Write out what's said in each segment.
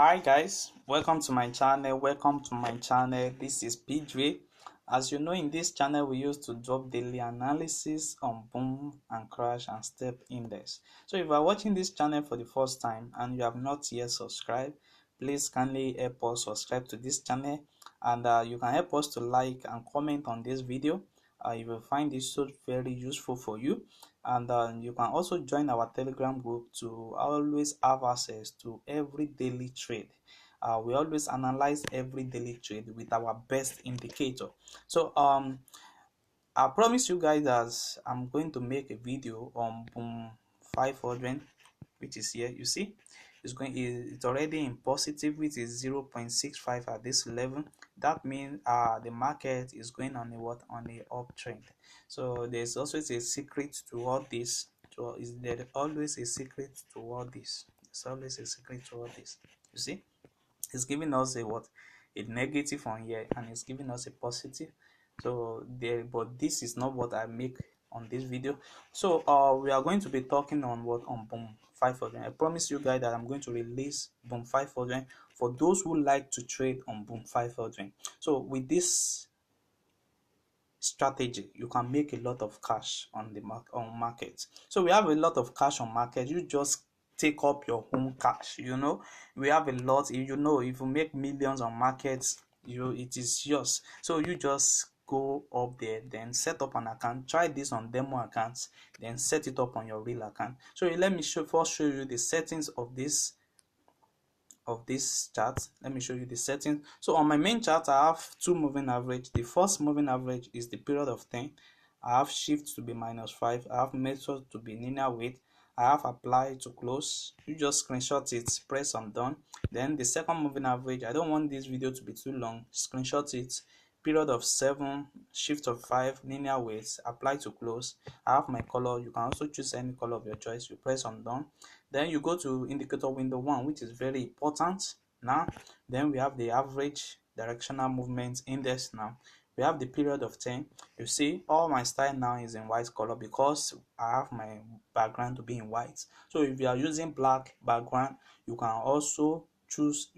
Hi guys, welcome to my channel. This is PJ. As you know, in this channel we used to drop daily analysis on boom and crash and step index. So if you are watching this channel for the first time and you have not yet subscribed, please kindly help us subscribe to this channel, and you can help us to like and comment on this video. You will find this so very useful for you, and you can also join our Telegram group to always have access to every daily trade. We always analyze every daily trade with our best indicator. So I promise you guys that I'm going to make a video on boom 500, which is here. You see, it's already in positive, which is 0.65 at this level. That means the market is going on a uptrend. So there's always a secret to all this. So is there always a secret to all this? There's always a secret to all this. You see, it's giving us a negative on here, and it's giving us a positive. So there, but this is not what I make on this video. So we are going to be talking on boom 500. I promise you guys that I'm going to release boom 500 for those who like to trade on boom 500. So with this strategy, you can make a lot of cash on the market. So we have a lot of cash on market. You just take up your own cash. We have a lot. If you make millions on markets, it is yours. So you just go up there, then set up an account. Try this on demo accounts, then set it up on your real account. So let me first show you the settings of this chart. Let me show you the settings. So on my main chart, I have two moving average. The first moving average is the period of 10. I have shift to be -5. I have method to be linear weight. I have apply to close. You just screenshot it, press on done. Then the second moving average, I don't want this video to be too long. Screenshot it, period of 7, shift of 5, linear weights, apply to close. I have my color. You can also choose any color of your choice. You press on done. Then you go to indicator window 1, which is very important now. Then we have the average directional movement index. Now we have the period of 10. You see all my style now is in white color because I have my background to be in white. So if you are using black background, you can also choose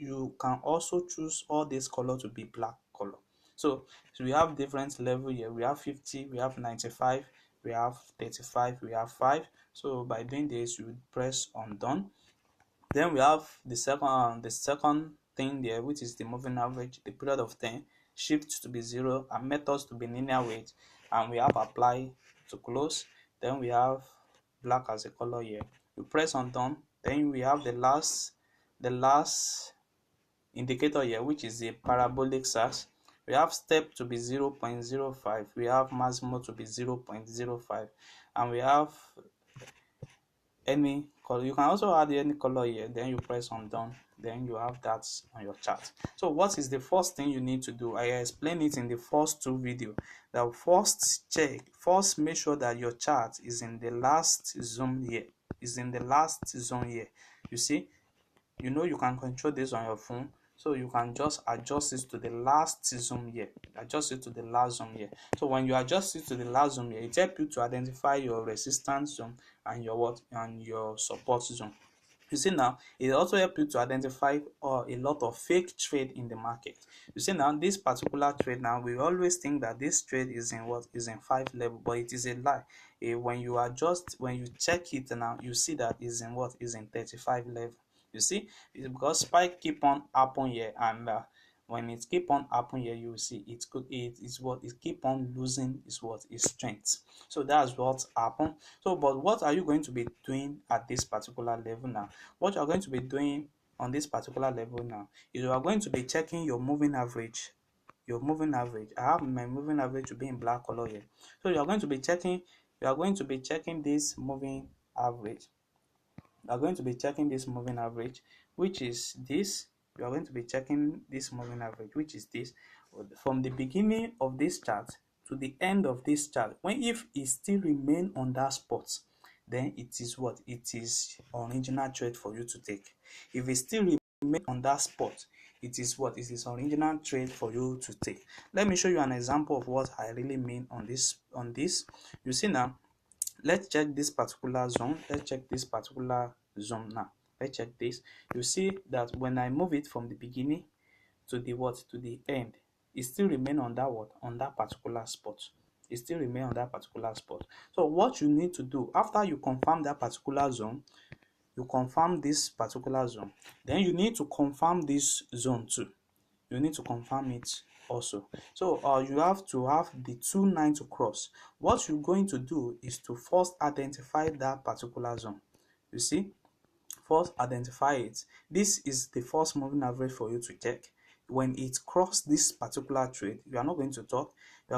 all this color to be black color. So we have different level here. We have 50, we have 95, we have 35, we have 5. So by doing this, you press on done. Then we have the second thing there, which is the moving average, the period of 10, shift to be 0, and methods to be linear weight, and we have apply to close. Then we have black as a color here. You press on done. Then we have the last indicator here, which is a parabolic sax. We have step to be 0.05, we have maximum to be 0.05, and we have any color. You can also add any color here. Then you press on done. Then you have that on your chart. So what is the first thing you need to do? I explained it in the first two videos. That first make sure that your chart is in the last zone here. You see, you can control this on your phone, so you can just adjust it to the last zone here. So when you adjust it to the last zone here, it helps you to identify your resistance zone and your support zone. You see now, it also helps you to identify a lot of fake trade in the market. You see now, this particular trade now, we always think that this trade is in 5 level, but it is a lie. When you check it now, you see that is in 35 level. You see, it's because spike keep on happen here, and when it keep on happen here, you will see it keep on losing its strength. So that's what happened. So but what are you going to be doing at this particular level now? What you are going to be doing on this particular level now is you are going to be checking your moving average. I have my moving average to be in black color here. So you are going to be checking this moving average. You are going to be checking this moving average, which is this. You are going to be checking this moving average, which is this, from the beginning of this chart to the end of this chart. If it still remain on that spot, then it is original trade for you to take. If it still remain on that spot, it is original trade for you to take. Let me show you an example of what I really mean on this. You see now, let's check this particular zone. Now let's check this. You see that when I move it from the beginning to the what, to the end, it still remain on that what, on that particular spot. It still remain on that particular spot. So what you need to do after you confirm that particular zone, you confirm this particular zone, then you need to confirm this zone too. You need to confirm it also. So you have to have the 2 9 to cross. What you're going to do is to first identify that particular zone. You see, first identify it. This is the first moving average for you to check. When it crosses this particular trade, you are not going to talk. You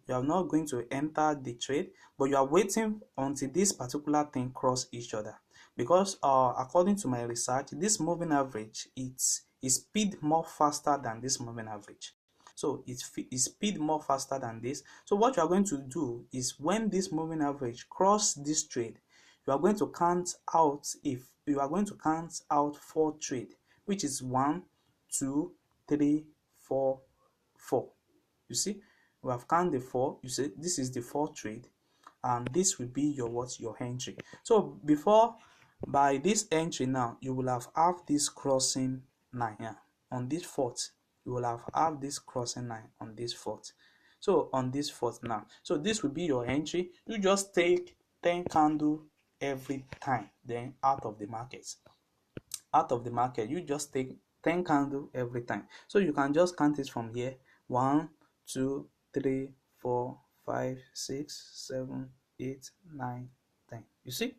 are not going to enter the trade, but you are waiting until this particular thing cross each other. Because according to my research, this moving average is speed more faster than this moving average. So it's speed more faster than this. So what you are going to do is when this moving average cross this trade, you are going to count out, if you are going to count out 4 trade, which is 1 2 3 4 4. You see, we have counted the 4. You see, this is the 4th trade, and this will be your what, your entry. So before, by this entry now, you will have this crossing line here on this 4th. You will have this crossing line on this 4th. So on this 4th now, so this will be your entry. You just take 10 candle every time, then out of the market. Out of the market, you just take 10 candle every time. So you can just count it from here: 1 2 3 4 5 6 7 8 9 10. You see,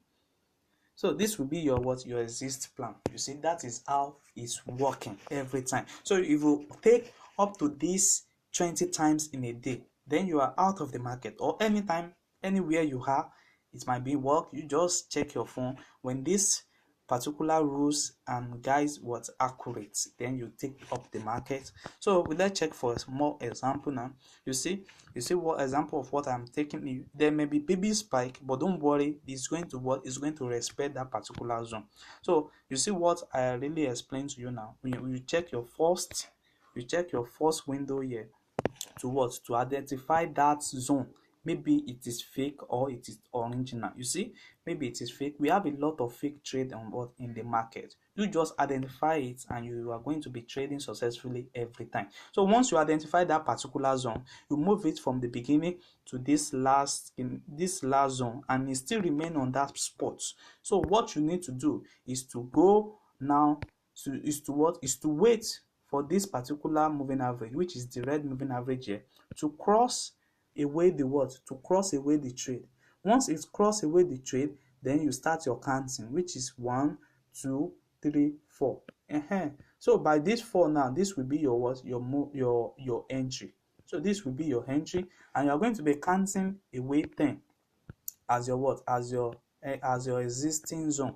so this will be your what, your exit plan. You see, that is how it's working every time. So if you take up to this 20 times in a day, then you are out of the market. Or anytime, anywhere you are, it might be work, you just check your phone. When this particular rules and guides what's accurate, then you take up the market. So let's check for a more example now. You see what example of what I'm taking. There may be baby spike, but don't worry, it's going to respect that particular zone. So you see what I really explained to you now. When you check your first window here to what, to identify that zone. Maybe it is fake or it is original. You see, maybe it is fake. We have a lot of fake trade on what, in the market. You just identify it and you are going to be trading successfully every time. So once you identify that particular zone, you move it from the beginning to this last zone, and it still remain on that spot. So what you need to do is to go now is to wait for this particular moving average, which is the red moving average here, to cross away the what, to cross away the trade. Once it's crossed away the trade, then you start your counting, which is 1 2 3 4. So by this 4 now, this will be your what, your entry. So this will be your entry, and you are going to be counting away 10 as your what, as your existing zone.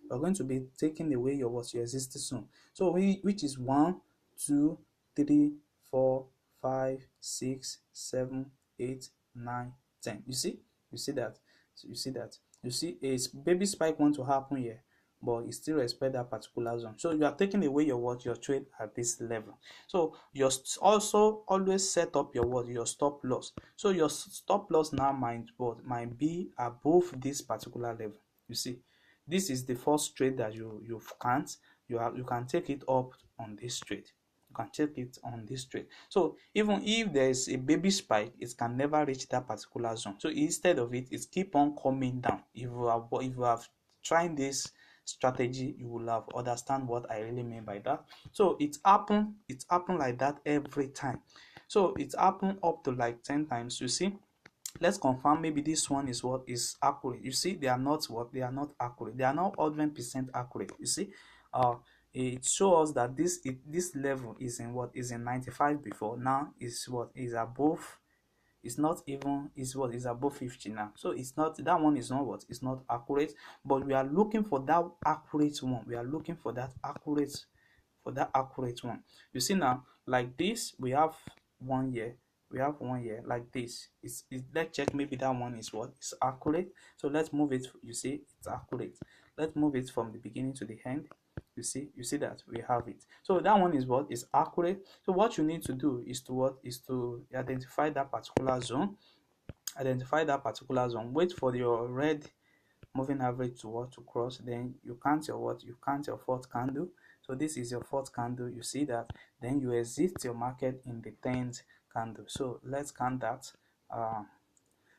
You're going to be taking away your what, your existing zone. So which is 1 2 3 4 5 6 7 8 9 10. You see that. So you see a baby spike want to happen here, but it still respect that particular zone. So you are taking away your trade at this level. So you also always set up your stop loss. So your stop loss now might be above this particular level. You see, this is the first trade that you can take it up on this trade. You can take it on this trade. So even if there is a baby spike, it can never reach that particular zone. So instead of it keep on coming down. If you have tried this strategy, you will have understand what I really mean by that. So it happen like that every time. So it happen up to like 10 times. You see, let's confirm maybe this one is what is accurate. You see, they are not accurate. They are not 100% accurate. You see, it shows us that this level is in 95 before. Now is above. It's not even, is above 50 now. So it's not, that one is not it's not accurate, but we are looking for that accurate one. We are looking for that accurate one. You see now, like this, we have 1 year. We have 1 year like this. Let's check, maybe that one is accurate. So let's move it. You see, it's accurate. Let's move it from the beginning to the end. You see that we have it. So that one is accurate. So what you need to do is to identify that particular zone. Wait for your red moving average to what to cross, then you count your what, you count your fourth candle. So this is your fourth candle, you see that, then you exit your market in the 10th candle. So let's count that.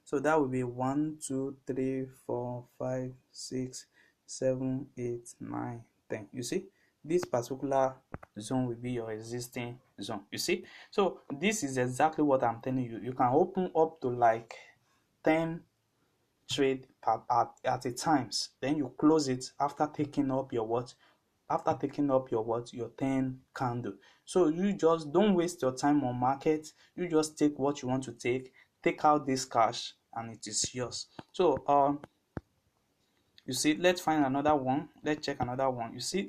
So that will be 1 2 3 4 5 6 7 8 9 10. You see, this particular zone will be your existing zone, you see. So this is exactly what I'm telling you. You can open up to like 10 trade at a times, then you close it after taking up your what, after taking up your what, your 10 candle. So you just don't waste your time on market, you just take what you want to take out this cash and it is yours. So you see, let's find another one, let's check another one. You see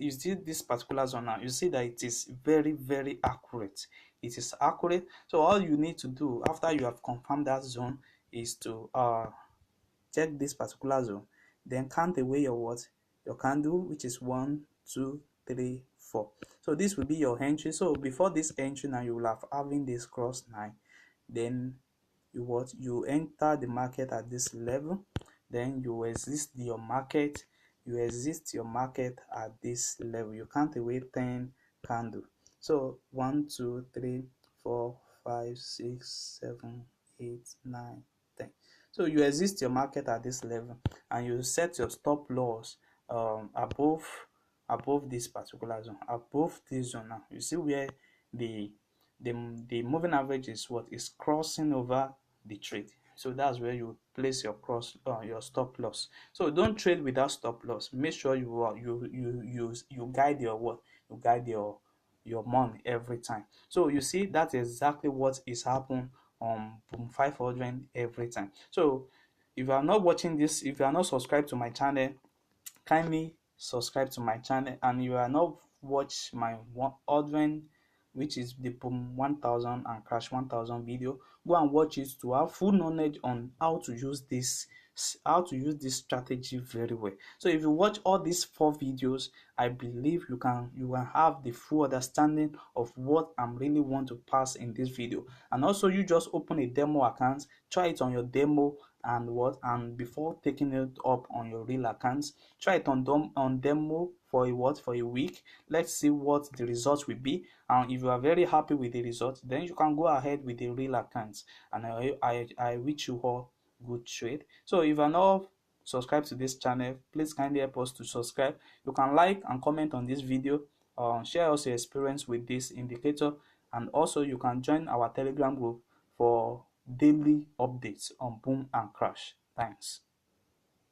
this particular zone now, you see that it is very very accurate, it is accurate. So all you need to do after you have confirmed that zone is to check this particular zone, then count away your what, your candle, which is 1 2 3 4. So this will be your entry. So before this entry now, you will have having this cross 9, then you what, you enter the market at this level, then you exist your market, at this level, you count away 10 candle. So 1 2 3 4 5 6 7 8 9 10. So you exist your market at this level and you set your stop loss above this particular zone, above this zone. Now you see where the the moving average is what, is crossing over the trade. So that's where you place your your stop loss. So don't trade without stop loss. Make sure you guide your what, you guide your money every time. So you see, that's exactly what is happening on Boom 500 every time. So if you are not watching this, if you are not subscribed to my channel, kindly subscribe to my channel. And you are not watch my Odwen, which is the Boom 1000 and Crash 1000 video, go and watch it to have full knowledge on how to use this strategy very well. So if you watch all these 4 videos, I believe you will have the full understanding of what I'm really want to pass in this video. And also, you just open a demo account, try it on your demo, and before taking it up on your real accounts, try it on demo for a week. Let's see what the results will be, and if you are very happy with the results, then you can go ahead with the real accounts. And I wish you all good trade. So if you are not subscribed to this channel, please kindly help us to subscribe. You can like and comment on this video, share us your experience with this indicator, and also you can join our Telegram group for daily updates on Boom and Crash. Thanks.